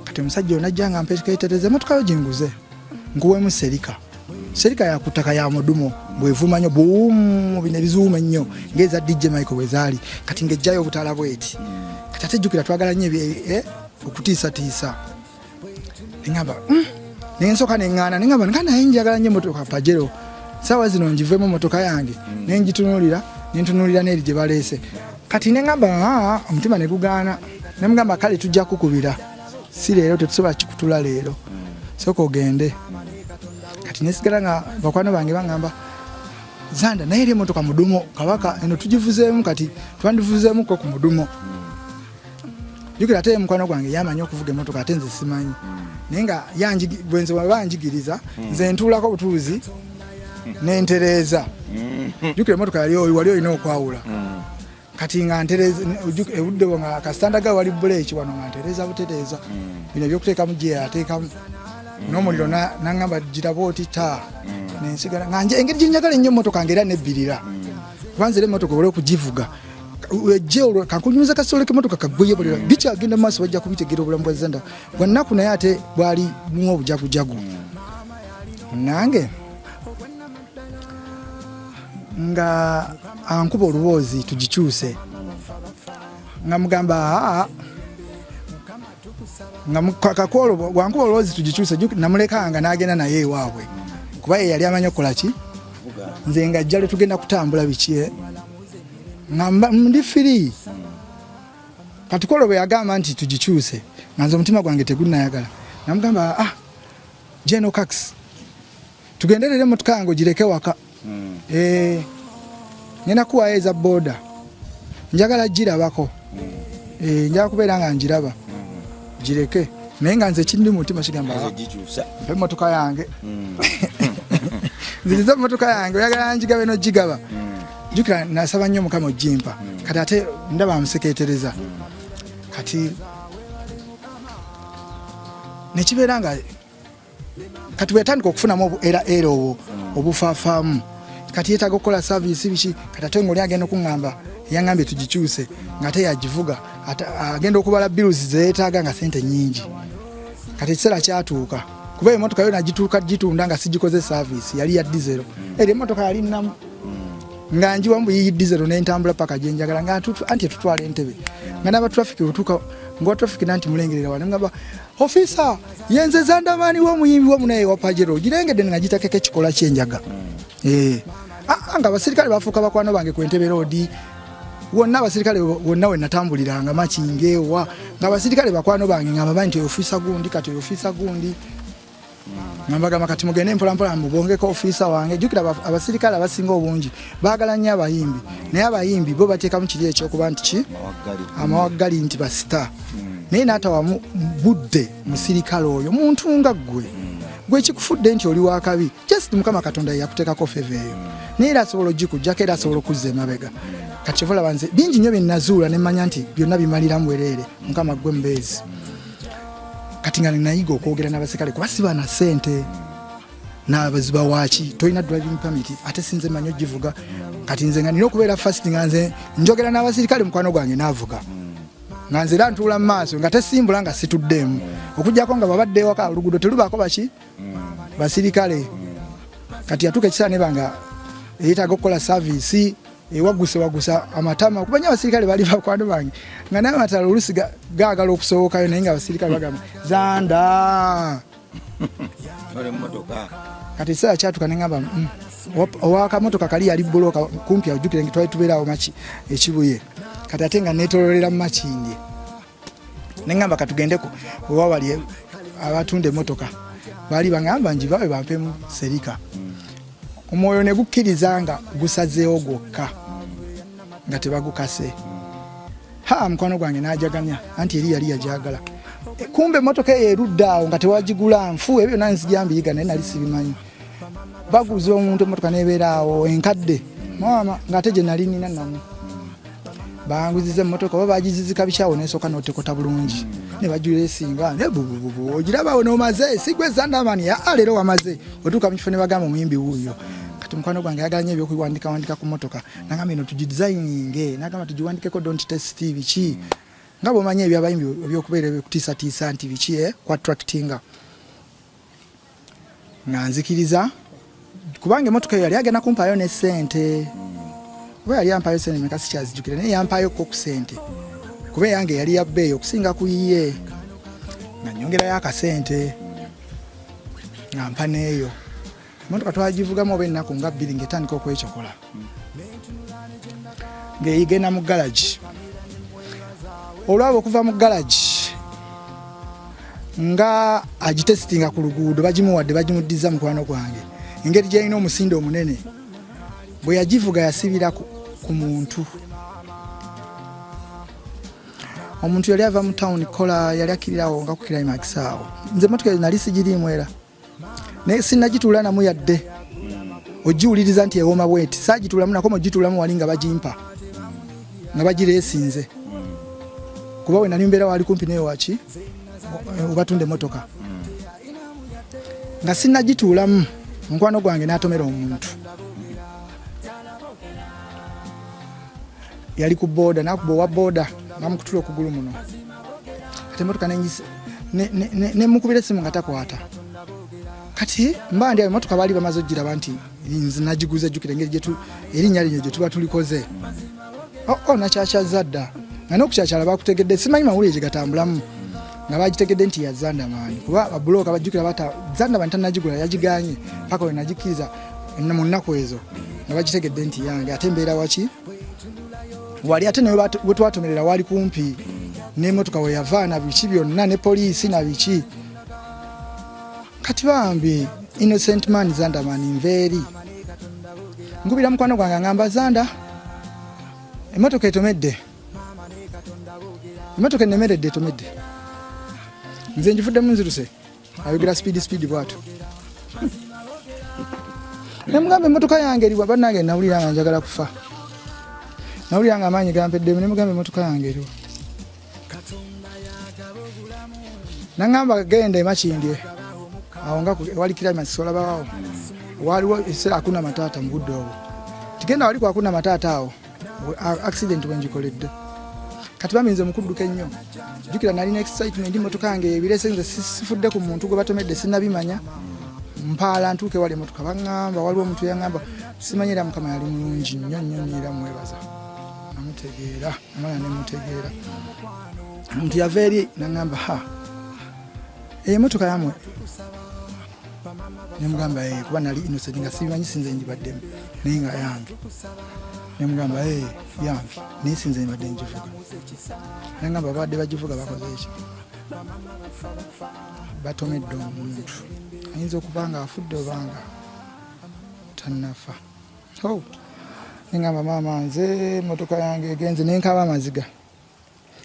kati omusajja oyo najja nga mpeekeetereza emmotoka yo ginguze nkuweemu serika yakutaka ya mudumo bwevuma nnyo buumu bino ebizuuma ennyo ng'eza DJ Michael bwe zaali kati ng'ejjayo obutaala bweti kati ate jjukira twagala nnyo okutiisatiisa neŋŋamba nensooka neŋŋaana neŋŋamba nga naye njagala nnyo emmotoka Pajero saawa zino ngiveemu emmotoka yange nenjitunuulira n'eri gye baleese kati neŋŋamba omutima ne gugaana nemugamba kale tujja kukubira si leero tetusobola kikutula leero sooka ogende kati nesigala nga bakwano bange baŋŋamba Zanda naye eri emmotoka mudumo kabaka eno tugivuzeemu kati twandivuzeemuko ku mudumo jukira ate mukwano gwange yamanyi okuvuga emmotoka ate nze simanyi naye nga bwenze banjigiriza nze ntuulako butuuzi nentereeza jukira emmotoka wali olina okwawula kati nga ntereeza ewuddewo nga kasitanda ga wali buleeki wano nga ntereeza butereeza bino ebyokuteekamu gye ateekamu n'omuliro naŋŋamba giraba oti ta nensigala nga engeri gyenjagala ennyo emmotoka nga era nebbirira kubanza era emmotoka olwo okugivuga ejje olwo kankunyumiza kasole k'emmotoka kaggweyebulira bikyagenda mu maaso bajja kubitegera obulamu bwa Zanda bwa nnaku naye ate bwali mu obujagujagu nange nga ankuba oluboozi tugikyuse nga mugamba nga kakwolo wankuba oluboozi tugikyuse namulekanga n'agenda naye ewaabwe kuba ye yali amanyi okukola ki nze nga ajja tugenda kutambula biki nga ndi firi kati kwolo bwe yagamba nti tugikyuse nga nze omutima gwange tegunnayagala namugamba Jeno Cax tugenderere emmotoka yange ogireke waka ngenda kuwayo eza boda njagala girabako njagala kubeera nga njiraba gireke naye nga nze kindi mutima kigamba emmotoka yange nziriza emmotoka yange oyagala njigabe nogigaba jukira nasaba nnyo mukama ojimpa kati ate ndaba amusekeetereza kati nekibeera nga kati bwetandika okufunamu era obwo obufaafaamu kati yeetaaga okukola saavisi biki kati ate ng'oli agenda okuŋŋamba yaŋŋambye tugikyuse ng'ate yagivuga agenda okubala biruzi zeyeetaaga nga sente nnyingi kati ekiseera kyatuuka kuba emmotoka yo nagituuka gitunda nga sigikoze saavisi yali ya dizero eri emmotoka yali nnamu nga njiwamu buyiyi dizero n'entambula paka gyenjagala nga anti etutwala entebe nga n'aba traffic otuuka ng'owa traffic nanti mulengerera wano ngamba ofisa yenze Zandamaani w'omuyimbi wamunaye wa Pajero girengedde nga gitakeko ekikola kyenjaga nga abasirikale bafuuka bakwano bange ku Entebbe Road wonna abasirikale wonna we natambuliranga Makinge ewa nga abasirikale bakwano bange nga bamanyi nti ofisa gundi kati ofisa gundi ngambagamba kati mugende mpolampola mubongeko ofisa wange jukira abasirikale abasinga obungi baagala nnyo abayimbi naye abayimbi bo bateekamu kiri ekyokuba nti ki amawaggali nti basita naye n'atawamu budde musirikale oyo muntu nga gwe kikufudde nti oli wakabi just mukama katonda yakuteekako feva eyo naye era asobola ogikujjako era asobola okuzza emabega kati kyova laba nze bingi nnyo byennazuula ne mmanya nti byonna bimaliramu wereere mukama gwe mbeezi kati nga nayiga okwogera n'abasirikale kuba siba na ssente n'abaziba waaki tolina driving permit ate sinze manyo givuga kati nze nga nina okubeera fast nga nze njogera n'abasirikale mukwano gwange n'avuga nga nze era ntuula mu maaso nga tesimbula nga situddemu okujjako nga babadde ewaka oluguudo telubaako baki basirikale kati yatuuka ekiseera ne banga eyetaaga okukola saavisi wagusa amatama kubanya abasirikale bali bakwano bange nga naye amatala oluusi gaagala okusobokayo naye nga abasirikale bagamba zanda kati ekiseera kyatuuka ne ngamba owakamotoka kali yali bbulooka kumpi ajjukire nge twali tubeerawo maki ekibuye kati ate nga neetoololera mu makindye ne ngamba katugendeko wewawali abatunda emmotoka baali bagamba njibawe bampemu serika omwoyo ne gukkiriza nga gusazeewo gwokka nga tebagukase mukwano gwange n'ajagamya anti eri yali yajagala kumbe emmotoka eyo eruddaawo nga tewagigula nfu ebyo nanzijambiyiga naye nali sibimanyi baguza omuntu emmotoka nebeeraawo enkadde mama ng'ate gye nali nina namu banguziza emmotoka oba bagizizika bikyawo nesooka n'otekota bulungi ne bagireesinga ne bubububu ogirabawo n'omaze sigwe zandamani leero wamaze otuuka mu kifo ne bagamba omuyimbi wuuyo kati mukwano gwange ayagala nnyo ebyokuwandika ku mmotoka nagamba eno tugidesigninge nagamba tugiwandikeko don't test biki nga bw'omanyi ebyabayimbi ebyokubeera ebyokutiisatiisa nti biki kwattractinga nga nzikiriza kubanga emmotoka eyo yali agenda kumpaayo ne ssente kuba yali yampaayo ssente meka sikyazijjukira naye yampaayoko ku ssente kuba eyange yali yabbeeyi okusinga ku yiye nga nyongerayo akasente nga mpa neeyo emmotoka twagivugamu oba ennaku nga 2 ng'etandika okwekyokola ng'eyigenda mu galagi olwaba okuva mu galagi nga agitesitinga ku luguudo bagimuwadde bagimuddiza mukwano gwange engeri gyalina omusinde omunene bwe yagivuga yasibira ku muntu omuntu yali ava mu town kola yali akirirawo nga ku climax awo nze emmotoka eyo nali sigiriimu era naye sinnagituula namu yadde ogiwuliriza nti ewooma bweti saagituulamu nako mogituulamu wali nga bagimpa nga bagireesinze kuba we nali mbeera wali kumpi naye waki obatunda emmotoka nga sinnagituulamu mukwano gwange n'atomera omuntu yali ku booda nakuba owa booda namukutula okugulu muno ate emmotoka nemukubira essimu nga takwata kati mba ndi emmotoka baali bamaze ogiraba nti nze nagiguza ejjukira engeri erinnya linyo gye tuba tulikoze nakyakyaza dda nga n'okukyakyala bakutegedde simanyi mawulire gye gatambulamu nga bagitegedde nti ya Zandamani kuba babulooka bajjukira bata Zandamani tanagigula yagiganye paka we nagikkiriza mu nnaku ezo nga bagitegedde nti yange ate mbeera waki wali ate naye bwe twatomerera wali kumpi n'emmotoka we yava na biki byonna ne poliisi na biki kati bambi innocent man Zandamani nveeri ngubira mukwano gwange ngamba Zanda emmotoka etomedde emmotoka enemeredde etomedde nze njifuddemu nziruse ayogera speed bwatu nemugamba emmotoka yange eriwa bannange nawulira nga njagala kufa nawulira nga amaanyi gampeddemu nemugamba emmotoka yange eriwa nangamba genda emakindye awo nga wali climax olabawo waliwo ekiseera akuna mataata mu budde obwo tigenda wali kwakuna mataata awo accident wenjikoledde kati baminze mukudduka ennyo jjukira nalina excitement mmotoka yange ebirese nze sifudde ku muntu gwe batomedde sinnabimanya mpaala ntuuke wali emmotoka baŋŋamba waliwo omuntu yaŋŋamba simanyira mukama yali mulungi nnyo nnyo era mwebaza namutegeera amala nemutegeera omuntu yava eri naŋŋamba eyo emmotoka yamwe nemugamba kuba nali innocent nga sibimanyi sinze njibaddemu naye nga yange nemugamba yange naye sinze nibadde ngivuga nagamba babadde bagivuga bakoze eki batomedde omuntu ayinza okuba nga afudde obanga tannafa negamba maama nze emmotoka yange egenze nenkaba amaziga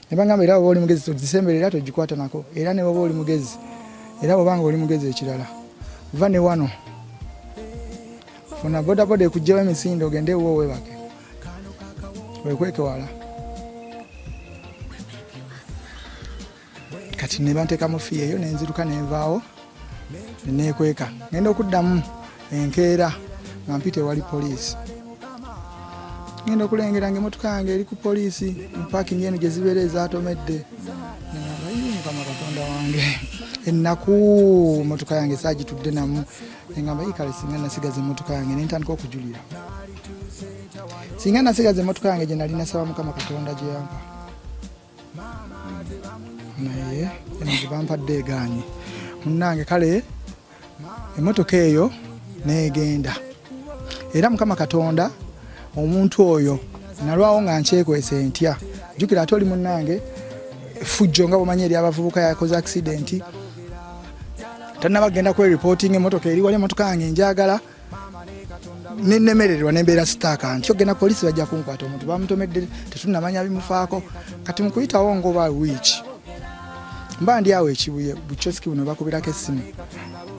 nebagamba era oba oli mugezi togisemberera togikwata nako era ne oba oli mugezi era obanga oli mugezi ekirala va ne wano funa bodaboda ekugjawo emisinde ogende ewo webake wekweke wala kati ne banteekamu fiya eyo nenziruka nenvaawo nekweka ngenda okuddamu enkeera nga mpite wali poliisi ngenda okulengera ng'emmotoka yange eri ku poliisi mu paakingi eno gye zibeera ezaatomedde neŋamba Mukama Katonda wange ennaku mmotoka yange saagitudde namu neŋamba kale singa nasigaza emmotoka yange nentandika okujulira singa nasigaza emmotoka yange gye nali nasaba Mukama Katonda gye yampa naye eno gye bampadde egaanye munnange kale emmotoka eyo neegenda era Mukama Katonda omuntu oyo nalwawo nga nkyekwese ntya jjukira ate oli munnange fujjo nga bw'omanyi eri abavubuka yakoze accident tannabagenda kweripootinga emmotoka eri wali emmotoka yange njagala nenemererwa nembeera sitaaka nti ogenda poliisi bajja kunkwata omuntu bamutomedde tetunnamanya bimufaako kati mukuyitawo ngoba wiiki mba ndi awo ekibuye bukyosiki buno bakubirako essimu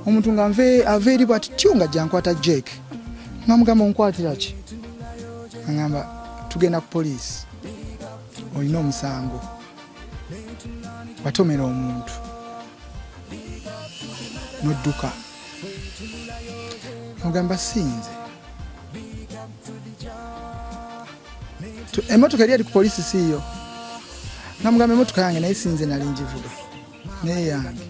omuntu nga ava eri bwati tyo nga jankwata Jake namugamba onkwatira ki agamba tugenda ku poliisi olina omusango watomera omuntu nodduka mugamba sinze emmotoka eri ku poliisi siiyo namugamba emmotoka yange naye sinze nali ngivuga naye yange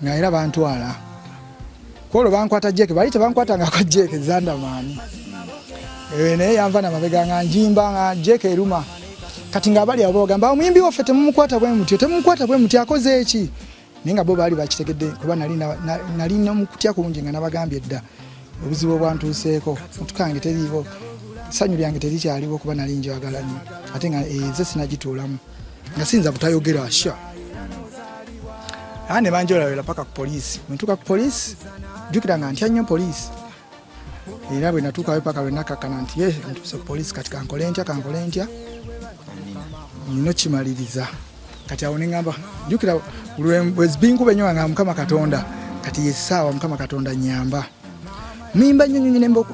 nga era bantwala kwolwo bankwata Jeke bali tebankwatangako Jeke zandamaani naye yanva namabega nga njimba nga Jeke eruma kati nga bali abo bagamba omuyimbi waffe temumukwata bwe muti akoze eki naye nga bo baali bakitegedde kuba nali namukutya kungi nga nabagambye edda obuzibu obwantuuseeko mmotoka yange teriiwo essanyu lyange terikyaliwo kuba nali njagala nnyo ate nga ze sinagituulamu nga siyinza butayogera sha ne banjolawera paka ku poliisi bwentuuka ku poliisi jjukira nga ntya nnyo poliisi era bwe natuukayo paka lwe nakakkana nti ntuuse ku poliisi kati kankole ntya nino kimaliriza kati awo neŋŋamba jjukira bwezibinkuba ennyo nga Mukama Katonda kati yessaawa Mukama Katonda nnyamba mimba nnyo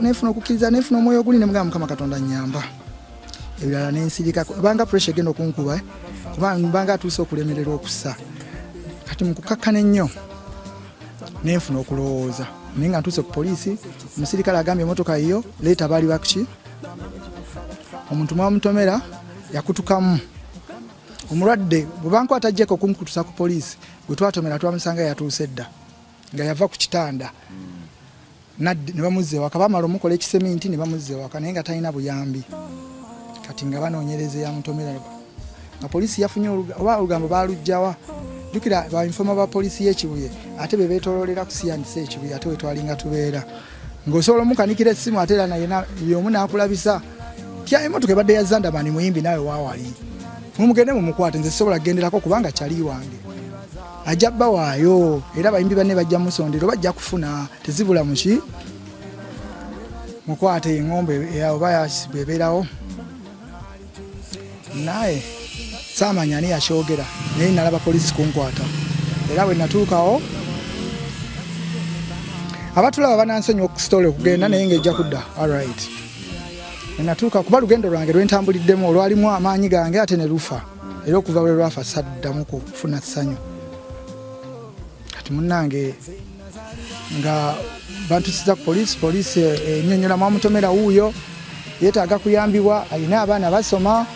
nefuna okukkiriza nefuna omwoyo oguli nemugamba Mukama Katonda nnyamba ebirala nensirika kubanga pressure egenda okunkuba kubanga atuuse okulemererwa okussa kati mukukakkana ennyo nenfuna okulowooza naye nga ntuuse ku poliisi omusirikale agambye emmotoka yiyo leeta baali bakuki omuntu mwamutomera yakutukamu omulwadde bwe bankwata Jeko okunkutusa ku poliisi gwe twatomera twamusanga yatuuse edda nga yava ku kitanda nadde ne bamuzza ewaka bamala omukola ekiseminti ne bamuzza ewaka naye nga talina buyambi kati nga banoonyereza yamutomera nga poliisi yafunye oba olugambo baalugjawa jjukira bainfoma ba poliisi y'ekibuye ate be beetooloolera kusiyandisa ekibuye ate wetwalinga tubeera ng'osobola omukanikira essimu ate era naye y'omu n'akulabisa tya emmotoka ebadde ya Zandamani muyimbi nawe waawali mumugende mumukwate nze sisobola kugenderako kubanga kyali wange ajja bba waayo era abayimbi banne bajja musondero bajja kufuna tezibula muki mukwate eng'ombe oba yasibwa ebeerawo naye saamanya ani yakyogera naye nalaba poliisi kunkwata era bwe natuukawo abatulaba banansonyiwa okusitole okugenda naye ng'ejja kudda alright natuuka kuba lugendo lwange lwentambuliddemu olwalimu amaanyi gange ate ne lufa era okuva bwe lwafa saddamu kufuna ssanyu kati munnange nga bantusiza ku poliisi ennyonnyola mwamutomera wuuyo yeetaaga kuyambibwa alina abaana basoma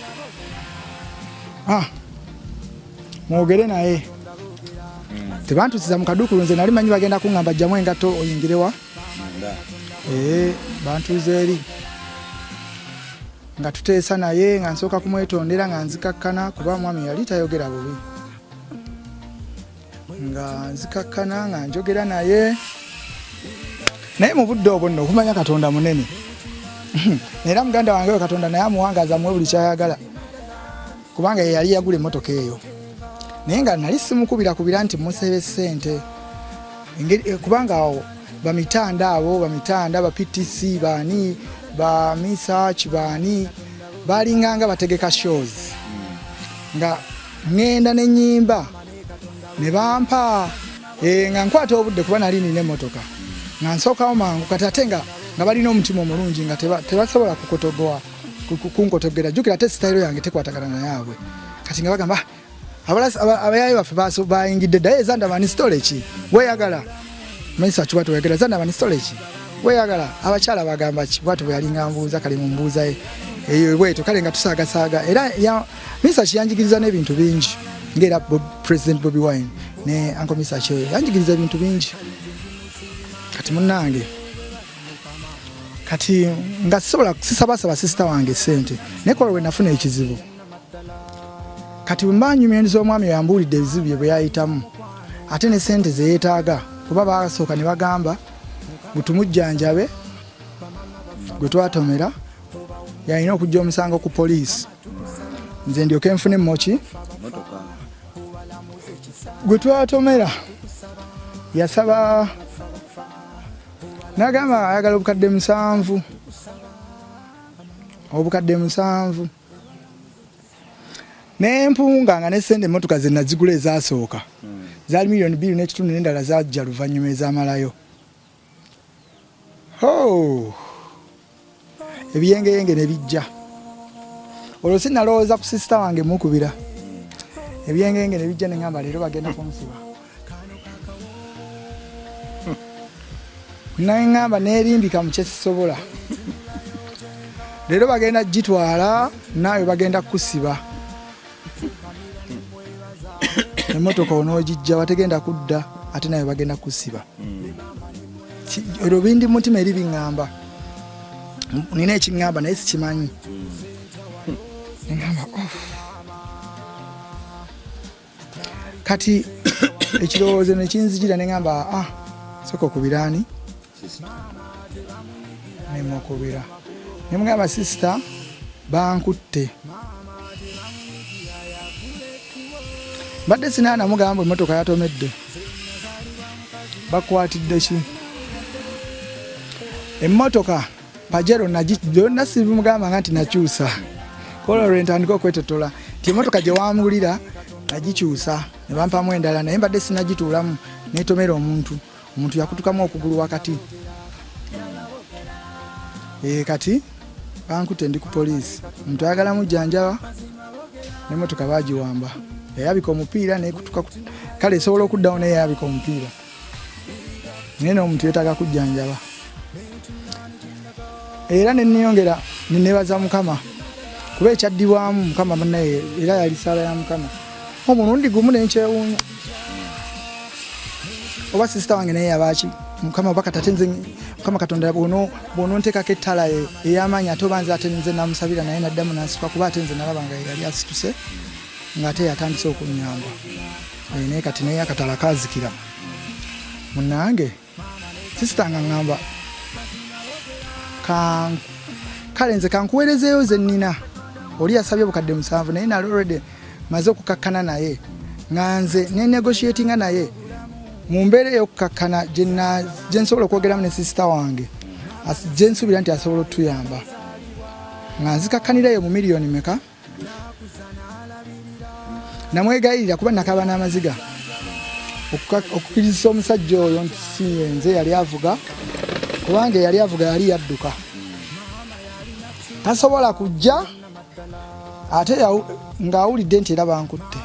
mwogere naye tebantusiza mu kaduukulu nze nali manyi bagenda kuŋŋamba jjamu engatto oyingirewa bantuuza eri nga tuteesa naye nga nsooka kumwetondera nga nzikakkana kuba mwami yali tayogera bubi nga nzikakkana nga njogera naye mu budde obwo nno okumanya Katonda munene era muganda wange we Katonda naye amuwangaaza amuwe buli kyayagala kubanga ye yali yagula emmotoka eyo naye nga nali simukubira nti musebe ssente kubanga awo bamitanda ba PTC baani ba Misach baani balinganga bategeka shows nga ngenda n'ennyimba ne bampa nga nkwata obudde kuba nali nina emmotoka nga nsookawo mangu kati ate nga balina omutima omulungi nga tebasobola kunkotogera jjukira ate sitayiro yange tekwatagana nayaabwe kati nga bagamba abayayi baffe bayingidde ddayo Zandabani storage weyagala maisa chwatu wegera Zandabani storage weyagala abakyala bagamba ki bwatu bwe yalinga mbuuza kale mu mbuuza eyo bwetu kale nga tusaagasaaga era Mr. Chiyanjigiriza n'ebintu bingi ngera President Bobi Wine ne Uncle Mr. Chiyo yanjigiriza ebintu bingi kati munnange kati nga sisobola sisabasaba sister wange sente nekola we nafuna ekizibu kati mbanyumyenzo omwami yambulidde ebizibu bye yayitamu ate ne sente ze yeetaaga kuba basooka ne bagamba butumujjanjabe gwe twatomera yalina okujja omusango ku poliisi nze ndyoke nfune moki gwe twatomera yasaba nagamba ayagala obukadde 7 n'empunga nga n'essente emmotoka ze nazigula ezasooka zaali $2 million n'endala zajja luvannyuma ezamalayo ebiyengeyenge ne bijja olwo sinalowooza ku sisita wange mukubira ebiyengeyenge ne bijja ne ngamba leero bagenda kumusiba nangamba neerimbika mu kyesisobola leero bagenda gitwala naawe bagenda kusiba emmotoka onoogijja bategenda kudda ate nawe bagenda kusiba olwo bindi mutima eri biŋŋamba nina ekiŋŋamba naye sikimanyi neŋŋamba kati ekirowoozo nekinzijira neŋŋamba soka okubiraani nemukubira nemugamba sisita bankutte mbadde sinaana mugamba emmotoka yatomedde bakwatidde ki emmotoka Pajero byonna sibimugamba nti nakyusa kola lwentandika okwetotola ti emmotoka gye wamulira nagikyusa ne bampamu endala naye mbadde sinagituulamu netomera omuntu yakutukamu okugulu wakati kati bankutte ndi ku poliisi omuntu ayagala mujjanjaba n'emmotoka bagiwamba yayabika omupiira nekutuka kale esobola okuddawo naye yayabika omupiira naye n'omuntu yeetaaga kujjanjaba era neniyongera nenebaza Mukama kuba ekyaddibwamu Mukama munnaye era yali ssaala ya Mukama omulundi gumu nenkyewuunya oba sisita wange naye yabaki Mukama oba katatenze Mukama Katonda bw'ononteekako ettala ey'amaanyi ate oba nze ate nze namusabira naye naddamu nansituka kuba ate nze nalaba nga yali asituse ng'ate yatandise okunnyamba naye kati naye akatala kaazikira munnange sisita nga ŋŋamba kale nze kankuweerezeeyo ze nnina oli yasabye obukadde 7 naye nalorede maze okukakkana naye nga nze nenegotiatinga naye mu mbeera ey'okukakkana gye nsobola okwogeramu ne sisita wange gye nsuubira nti asobola otuyamba nga nzikakkanirayo mu miliyoni meka namwegayirira kuba nakaba n'amaziga okukkiriza omusajja oyo nti si nze yali avuga kubanga yali avuga yali yadduka tasobola kujja ate ng'awulidde nti era bankutte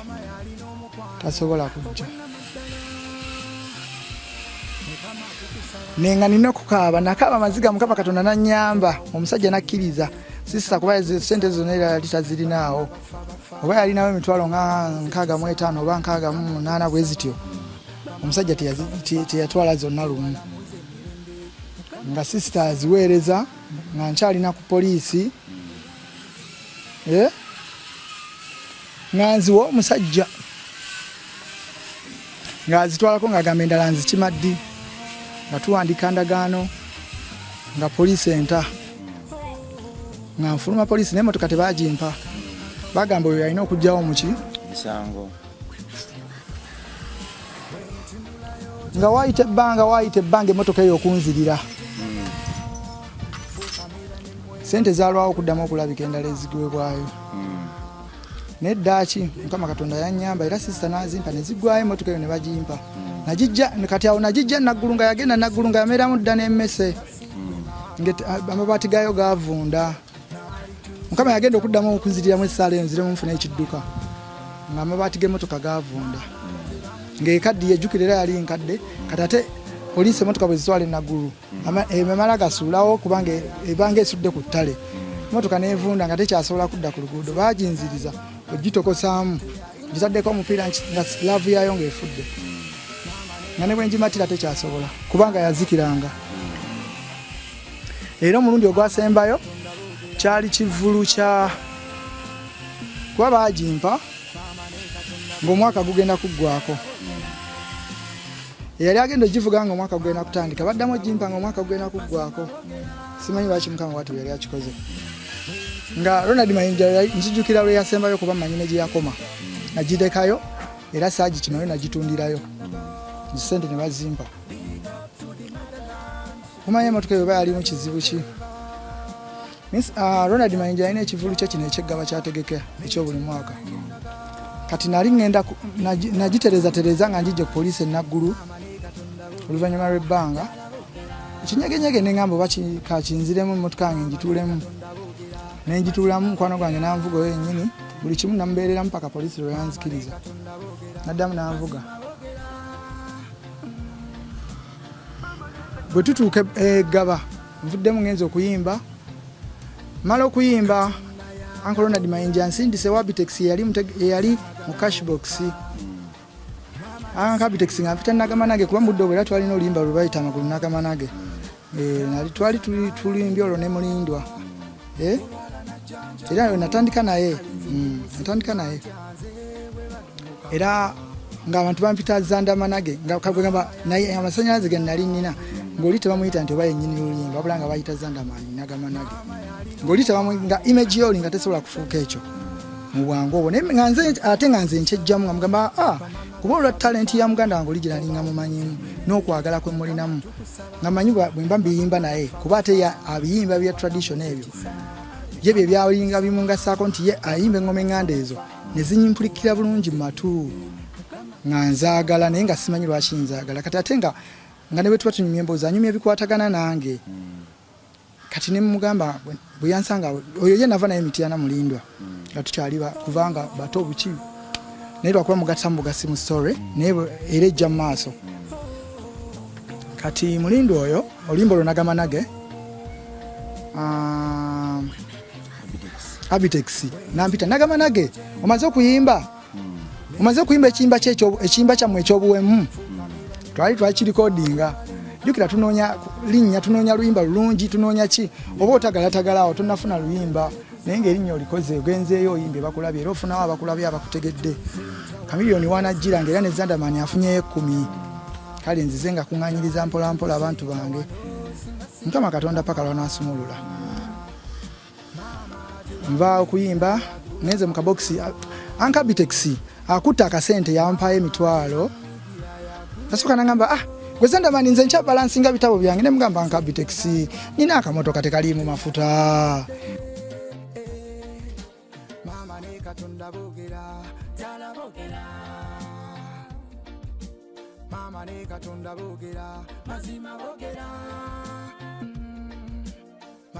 tasobola kujja nenga nina okukaaba nakaaba amaziga Mukama Katonda nannyamba omusajja nakkiriza sisita kuba sente zonna era yali tazirinaawo oba yalinawo emitwalo nga 65 oba 68 bwe zityo omusajja teyatwala zonna lumu nga sisita aziweereza nga nkyalina ku poliisi nga nziwa omusajja ng'azitwalako ng'agamba endala nzikimaddi nga tuwandika ndagaano nga poliisi enta nga nfuluma poliisi naye emmotoka tebagimpa bagamba oyo yalina okugyawo muki musango nga waayita ebbanga emmotoka eyo okunzirira sente zalwawo okuddamu okulabika endala ezigwebwayo neddaaki Mukama Katonda yannyamba era sisita n'azimpa ne ziggwayo emmotoka eyo ne bagimpa najijja kati awo najijja naggulu nga yagenda naggulu nga yameeramu dda n'emmese amabaati gaayo gaavunda Mukama yagenda okuddamu okunziriramu essaala eyo nziremu nfuna ekidduka nga amabaati g'emmotoka gavunda ng'ekaddi yejjukira era yali nkadde kati ate poliisi emmotoka bwe zitwala enaggulu emamala gasuulawo kubanga ebanga esudde ku ttale emmotoka neevunda nga tekyasobola kudda ku luguudo baginziriza ogitokosaamu gitaddeko omupiira nga laavu yaayo ng'efudde nga ne bwengimatira tekyasobola kubanga yazikiranga. Era omulundi ogwasembayo kyali kivulu kya kuba baagimpa ng'omwaka gugenda kuggwako. Eyali agenda ogivuga nga omwaka gugenda kutandika baddamu ogimpa nga omwaka gugenda kuggwako. Simanyi lwaki Mukama watu yali akikoze. Nga Ronald Mayinja nkijjukira lwe yasembayo kuba mmanyi ne gye yakoma. Nagidekayo era saagikinayo nagitundirayo. Ssente ne bazimpa. Kumanya emmotoka eyo yali mu kizibu ki. Ronald Mayinja alina ekivulu kye kino ekyeggaba kyategeka ekyobuli mwaka. Kati nali ngenda nagitereza nga njijje ku poliisi enaggulu oluvannyuma lw'ebbanga ekinyegenyege ne ngamba oba kakinziremu emmotoka yange ngituulemu ne ngituulamu mukwano gwange nanvuga oyo yennyini buli kimu namubeereramu paka poliisi lwe yanzikiriza naddamu nanvuga. Bwe tutuuka eggaba nvuddemu ngenza okuyimba mala okuyimba Uncle Ronald Mayinja nsindise Wabitex yali mu cashbox. Wabitex nga mpita Nagamanage kuba mudde obwera twalina oluyimba lwe bayita Amagulu Nagamanage. Nali twali tulimbye olwo ne mulindwa. Era natandika naye. Era nga abantu bampita Zandamanage nga kagamba naye amasannyalaze ge nali nnina ng'oli tebamuyita nti oba yennyini oluyimba wabula nga bayita Nagamanage. Ng'oli nga image yoli nga tesobola kufuuka ekyo mu bwangu obwo nga nze nkyejjamu nga mugamba kuba olwa talenti ya muganda wange oli gye nali nga mumanyimu n'okwagala kwe mulinamu nga manyi bwe mba mbiyimba naye kuba ate abiyimba bya tradition ebyo ye bye byalinga bimungasaako nti ye ayimba engoma eŋŋanda ezo ne zinyimpulikira bulungi mu matu nga nzaagala naye nga simanyi lwaki nzaagala kati ate nga ne bwe tuba tunyumya emboozi anyumya ebikwatagana nange kati ne mugamba bwe yansanga oyo ye nava naye Mityana Mulindwa nga tukyali kubanga bato buki naye lwakuba mugatisa mu bugasi mu story naye era ejja mu maaso. Kati Mulindwa oyo oluyimba olwo Nagamanage Wabitex nampita Nagamanage omaze okuyimba ekiyimba kyammwe ekyobuwemu twali twakirikodinga jukira tunoonya linnya tunoonya luyimba lulungi tunoonya ki oba otagalatagalawo tonafuna luyimba naye ng'erinnya olikoze ogenzeeyo oyimbe bakulabye era ofunawo abakulabye abakutegedde Kamiliyoni wanajjira ng'era ne Zandamani afunyeyo 10 kale nzize nga kuŋŋaanyiriza mpolampola abantu bange Mukama Katonda paka lwanaasumulula nva okuyimba ngenze mu kabokisi Uncle Bitex akutta akasente yampayo emitwalo nasooka nagamba gwe Zandamani nze nkya balansinga bitabo byange ne mugamba Uncle Bitex nina akamotoka tekaliimu mafuta. Mama ne Katonda boogera jala boogera Mama ne Katonda boogera mazima boogera